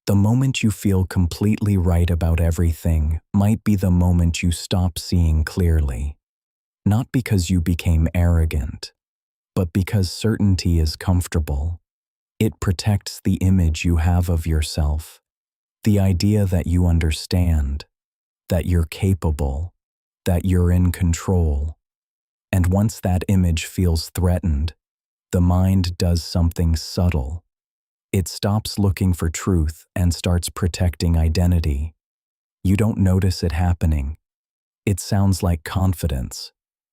The moment you feel completely right about everything might be the moment you stop seeing clearly, not because you became arrogant, but because certainty is comfortable. It protects the image you have of yourself, the idea that you understand, that you're capable, that you're in control. And once that image feels threatened, the mind does something subtle. It stops looking for truth and starts protecting identity. You don't notice it happening. It sounds like confidence.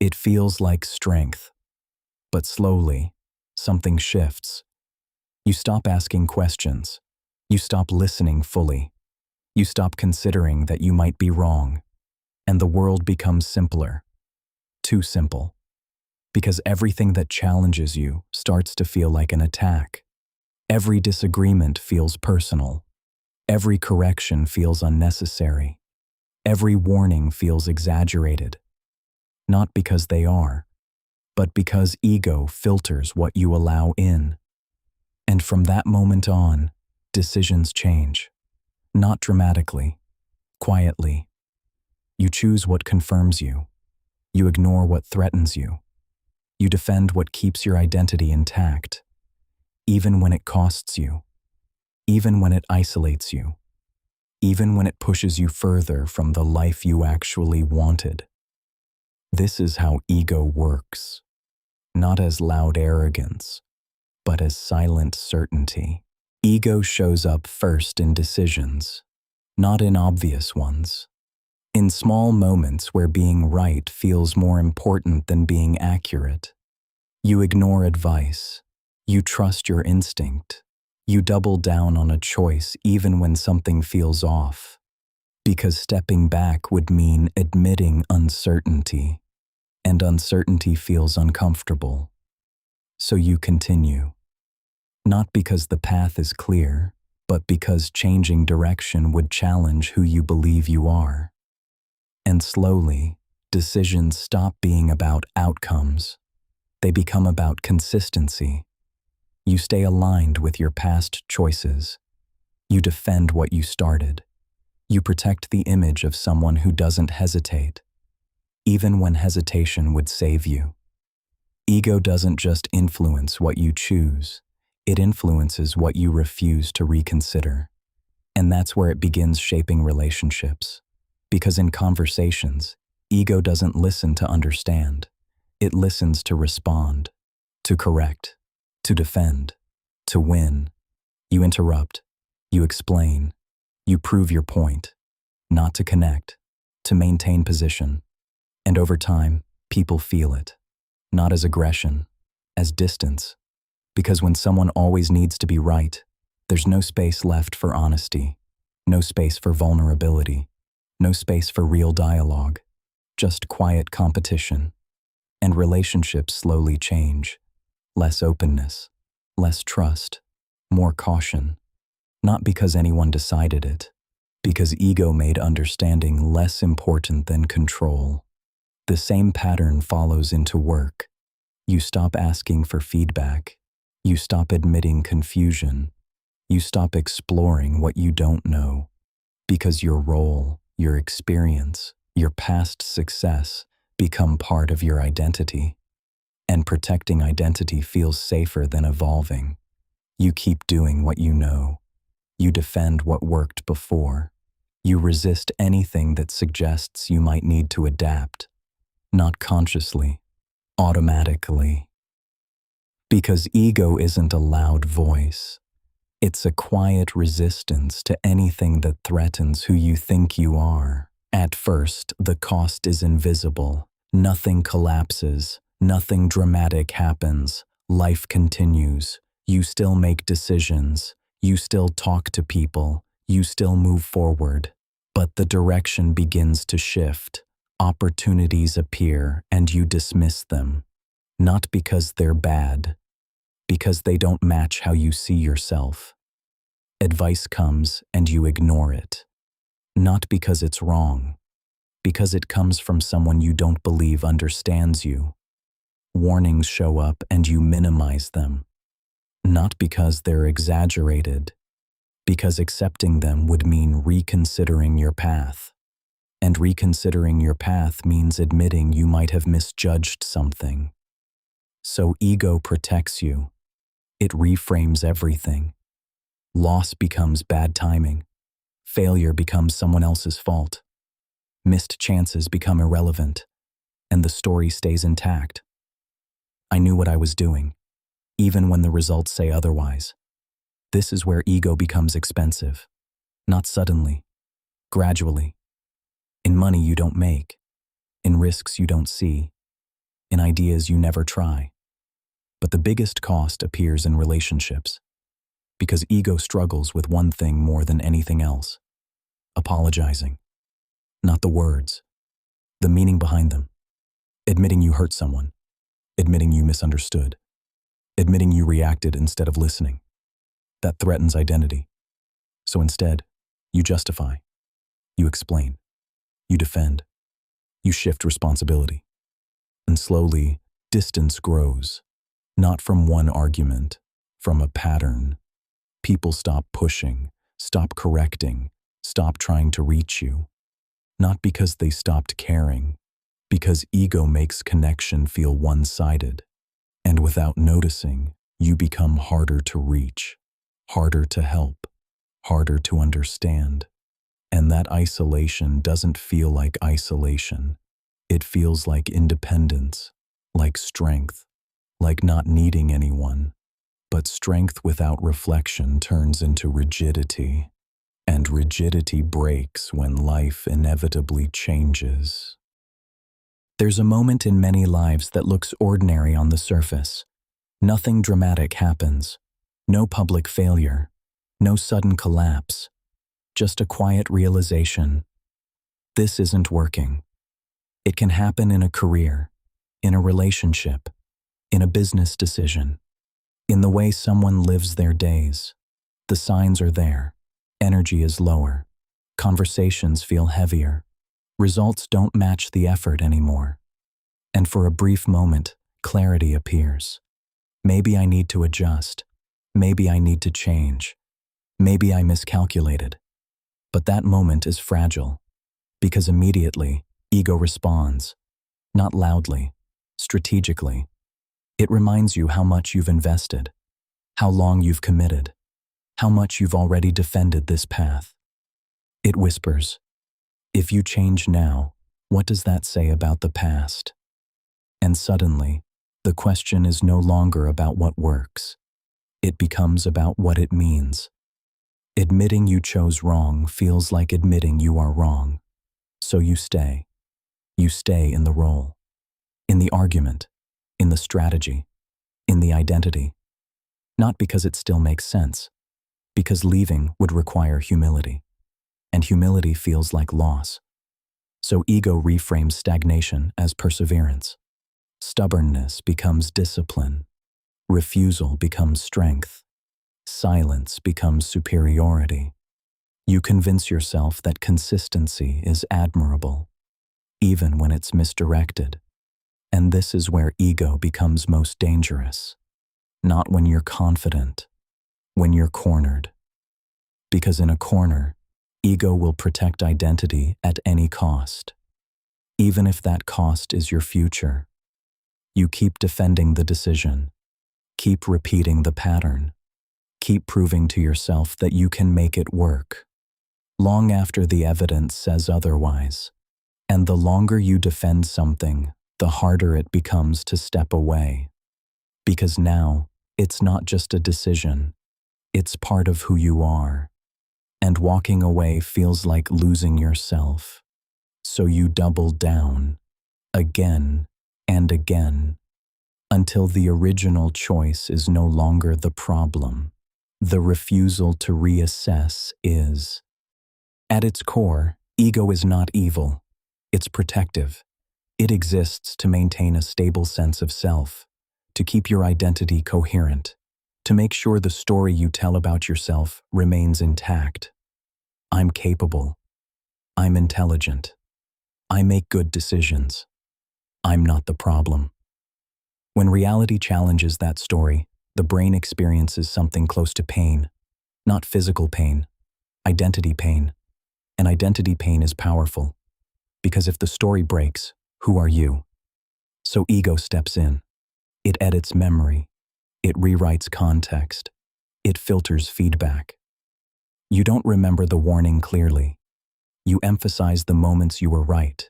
It feels like strength. But slowly, something shifts. You stop asking questions. You stop listening fully. You stop considering that you might be wrong. And the world becomes simpler. Too simple. Because everything that challenges you starts to feel like an attack. Every disagreement feels personal. Every correction feels unnecessary. Every warning feels exaggerated. Not because they are, but because ego filters what you allow in. And from that moment on, decisions change. Not dramatically, quietly. You choose what confirms you. You ignore what threatens you. You defend what keeps your identity intact, even when it costs you, even when it isolates you, even when it pushes you further from the life you actually wanted. This is how ego works, not as loud arrogance, but as silent certainty. Ego shows up first in decisions, not in obvious ones. In small moments where being right feels more important than being accurate. You ignore advice. You trust your instinct. You double down on a choice even when something feels off. Because stepping back would mean admitting uncertainty. And uncertainty feels uncomfortable. So you continue. Not because the path is clear, but because changing direction would challenge who you believe you are. And slowly, decisions stop being about outcomes. They become about consistency. You stay aligned with your past choices. You defend what you started. You protect the image of someone who doesn't hesitate, even when hesitation would save you. Ego doesn't just influence what you choose, it influences what you refuse to reconsider. And that's where it begins shaping relationships. Because in conversations, ego doesn't listen to understand. It listens to respond, to correct, to defend, to win. You interrupt, you explain, you prove your point, not to connect, to maintain position. And over time, people feel it, not as aggression, as distance. Because when someone always needs to be right, there's no space left for honesty, no space for vulnerability. No space for real dialogue, just quiet competition. And relationships slowly change. Less openness, less trust, more caution. Not because anyone decided it, because ego made understanding less important than control. The same pattern follows into work. You stop asking for feedback. You stop admitting confusion. You stop exploring what you don't know. Because your role, your experience, your past success become part of your identity. And protecting identity feels safer than evolving. You keep doing what you know. You defend what worked before. You resist anything that suggests you might need to adapt. Not consciously, automatically. Because ego isn't a loud voice. It's a quiet resistance to anything that threatens who you think you are. At first, the cost is invisible. Nothing collapses. Nothing dramatic happens. Life continues. You still make decisions. You still talk to people. You still move forward. But the direction begins to shift. Opportunities appear and you dismiss them. Not because they're bad, because they don't match how you see yourself. Advice comes and you ignore it. Not because it's wrong, because it comes from someone you don't believe understands you. Warnings show up and you minimize them. Not because they're exaggerated, because accepting them would mean reconsidering your path. And reconsidering your path means admitting you might have misjudged something. So ego protects you. It reframes everything. Loss becomes bad timing. Failure becomes someone else's fault. Missed chances become irrelevant, and the story stays intact. I knew what I was doing, even when the results say otherwise. This is where ego becomes expensive. Not suddenly, gradually. In money you don't make, in risks you don't see, in ideas you never try. But the biggest cost appears in relationships, because ego struggles with one thing more than anything else: apologizing. Not the words, the meaning behind them. Admitting you hurt someone, admitting you misunderstood, admitting you reacted instead of listening. That threatens identity. So instead, you justify, you explain, you defend, you shift responsibility. And slowly, distance grows, not from one argument, from a pattern. People stop pushing, stop correcting, stop trying to reach you. Not because they stopped caring, because ego makes connection feel one-sided. And without noticing, you become harder to reach, harder to help, harder to understand. And that isolation doesn't feel like isolation. It feels like independence, like strength, like not needing anyone. But strength without reflection turns into rigidity, and rigidity breaks when life inevitably changes. There's a moment in many lives that looks ordinary on the surface. Nothing dramatic happens. No public failure. No sudden collapse. Just a quiet realization. This isn't working. It can happen in a career, in a relationship, in a business decision, in the way someone lives their days. The signs are there. Energy is lower. Conversations feel heavier. Results don't match the effort anymore. And for a brief moment, clarity appears. Maybe I need to adjust. Maybe I need to change. Maybe I miscalculated. But that moment is fragile, because immediately, ego responds. Not loudly, strategically. It reminds you how much you've invested, how long you've committed, how much you've already defended this path. It whispers, if you change now, what does that say about the past? And suddenly, the question is no longer about what works. It becomes about what it means. Admitting you chose wrong feels like admitting you are wrong. So you stay. You stay in the role, in the argument, in the strategy, in the identity. Not because it still makes sense, because leaving would require humility. And humility feels like loss. So ego reframes stagnation as perseverance. Stubbornness becomes discipline. Refusal becomes strength. Silence becomes superiority. You convince yourself that consistency is admirable, even when it's misdirected. And this is where ego becomes most dangerous. Not when you're confident, when you're cornered. Because in a corner, ego will protect identity at any cost. Even if that cost is your future. You keep defending the decision. Keep repeating the pattern. Keep proving to yourself that you can make it work. Long after the evidence says otherwise. And the longer you defend something, the harder it becomes to step away. Because now, it's not just a decision. It's part of who you are. And walking away feels like losing yourself. So you double down, again and again, until the original choice is no longer the problem. The refusal to reassess is. At its core, ego is not evil. It's protective. It exists to maintain a stable sense of self, to keep your identity coherent, to make sure the story you tell about yourself remains intact. I'm capable. I'm intelligent. I make good decisions. I'm not the problem. When reality challenges that story, the brain experiences something close to pain, Not physical pain, identity pain. And identity pain is powerful, because if the story breaks, who are you? So ego steps in. It edits memory. It rewrites context. It filters feedback. You don't remember the warning clearly. You emphasize the moments you were right.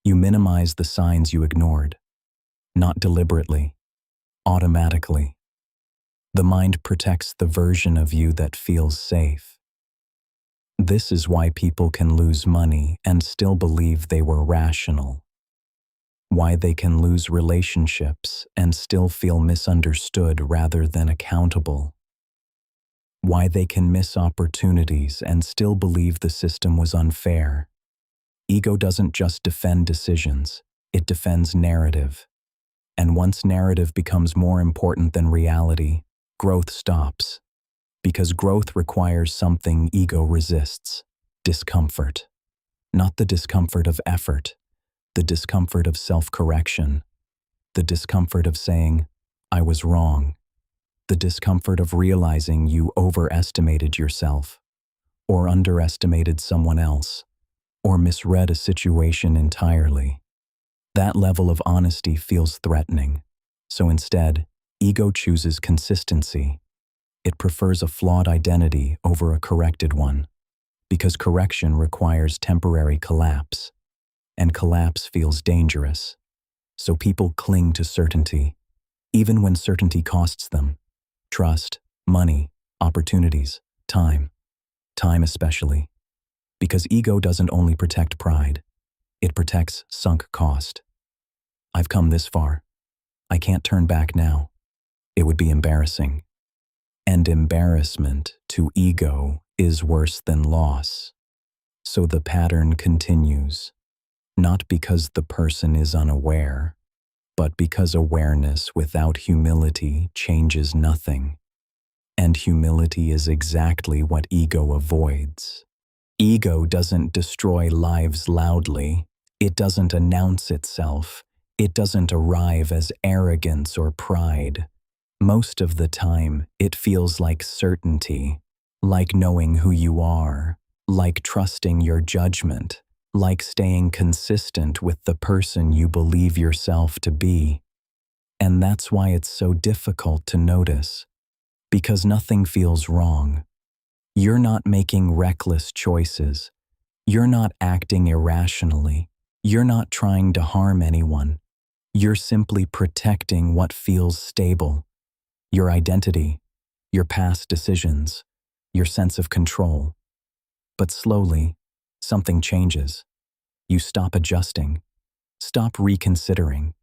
You minimize the signs you ignored. Not deliberately, automatically. The mind protects the version of you that feels safe. This is why people can lose money and still believe they were rational. Why they can lose relationships and still feel misunderstood rather than accountable. Why they can miss opportunities and still believe the system was unfair. Ego doesn't just defend decisions, it defends narrative. And once narrative becomes more important than reality, growth stops. Because growth requires something ego resists: discomfort. Not the discomfort of effort, the discomfort of self-correction, the discomfort of saying, I was wrong, the discomfort of realizing you overestimated yourself, or underestimated someone else, or misread a situation entirely. That level of honesty feels threatening. So instead, ego chooses consistency. It prefers a flawed identity over a corrected one, because correction requires temporary collapse, and collapse feels dangerous. So people cling to certainty, even when certainty costs them trust, money, opportunities, time especially. Because ego doesn't only protect pride, it protects sunk cost. I've come this far. I can't turn back now. It would be embarrassing. And embarrassment to ego is worse than loss. So the pattern continues, not because the person is unaware, but because awareness without humility changes nothing. And humility is exactly what ego avoids. Ego doesn't destroy lives loudly. It doesn't announce itself. It doesn't arrive as arrogance or pride. Most of the time, it feels like certainty, like knowing who you are, like trusting your judgment, like staying consistent with the person you believe yourself to be. And that's why it's so difficult to notice, because nothing feels wrong. You're not making reckless choices. You're not acting irrationally. You're not trying to harm anyone. You're simply protecting what feels stable. Your identity, your past decisions, your sense of control. But slowly, something changes. You stop adjusting, stop reconsidering,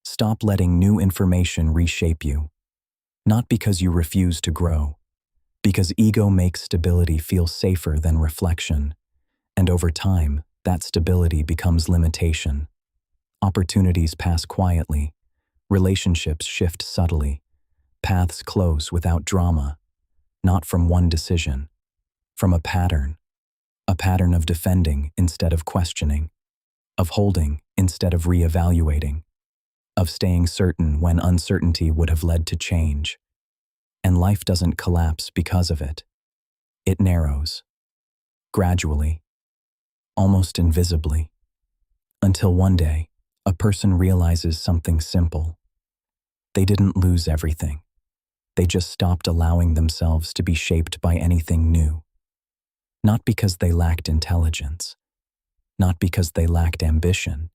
stop letting new information reshape you. Not because you refuse to grow, because ego makes stability feel safer than reflection. And over time, that stability becomes limitation. Opportunities pass quietly, relationships shift subtly, paths close without drama, not from one decision, from a pattern of defending instead of questioning, of holding instead of reevaluating, of staying certain when uncertainty would have led to change. And life doesn't collapse because of it. It narrows, gradually, almost invisibly, until one day, a person realizes something simple. They didn't lose everything. They just stopped allowing themselves to be shaped by anything new. Not because they lacked intelligence, not because they lacked ambition,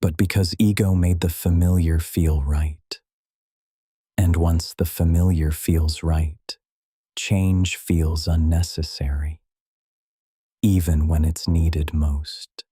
but because ego made the familiar feel right. And once the familiar feels right, change feels unnecessary, even when it's needed most.